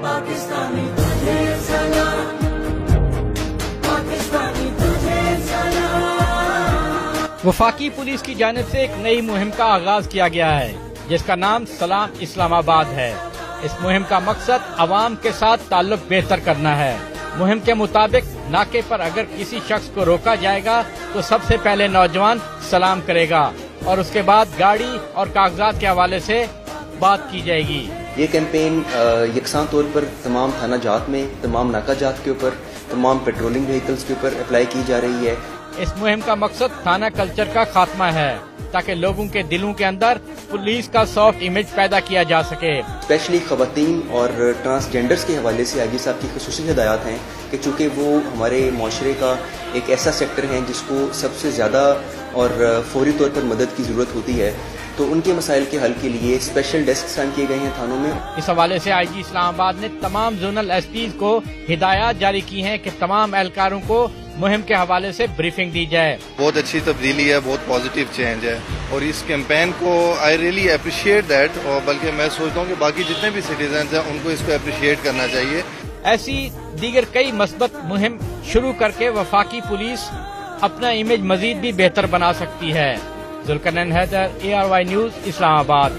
پاکستانی تجھے سلام، پاکستانی تجھے سلام۔ وفاقی پولیس کی جانب سے ایک نئی مہم کا آغاز کیا گیا ہے جس کا نام سلام اسلام آباد ہے۔ اس مہم کا مقصد عوام کے ساتھ تعلق بہتر کرنا ہے۔ مہم کے مطابق ناکے پر اگر کسی شخص کو روکا جائے گا تو سب سے پہلے نوجوان سلام کرے گا اور اس کے بعد گاڑی اور کاغذات کے حوالے سے بات کی جائے گی۔ یہ کیمپین یکساں طور پر تمام تھانہ جات میں، تمام ناکہ جات کے اوپر، تمام پیٹرولنگ وہیکلز کے اوپر اپلائی کی جا رہی ہے۔ اس مہم کا مقصد تھانہ کلچر کا خاتمہ ہے تاکہ لوگوں کے دلوں کے اندر پولیس کا سافٹ امیج پیدا کیا جا سکے۔ اسپیشلی خواتین اور ٹرانسجینڈرز کے حوالے سے آئی جی صاحب کی خصوصی ہدایات ہیں کہ چونکہ وہ ہمارے معاشرے کا ایک ایسا سیکٹر ہے جس کو سب سے زیادہ اور فوری طور پر مدد کی ضرورت ہوتی ہے، تو ان کے مسائل کے حل کے لیے اسپیشل ڈیسک قائم کیے گئے ہیں تھانوں میں۔ اس حوالے سے آئی جی اسلام آباد نے تمام زونل ایس پیز کو ہدایات جاری کی ہیں کہ تمام اہلکاروں کو مہم کے حوالے سے بریفنگ دی جائے۔ بہت اچھی تبدیلی ہے، بہت پازیٹیو چینج ہے اور اس کیمپین کو آئی ریئلی اپریشیٹ دیٹ، اور بلکہ میں سوچتا ہوں کہ باقی جتنے بھی سٹیزنز ہیں ان کو اس کو اپریشیٹ کرنا چاہیے۔ ایسی دیگر کئی مثبت مہم شروع کر کے وفاقی پولیس اپنا امیج مزید بھی بہتر بنا سکتی ہے۔ ذوالقرنین حیدر، ARY نیوز، اسلام آباد۔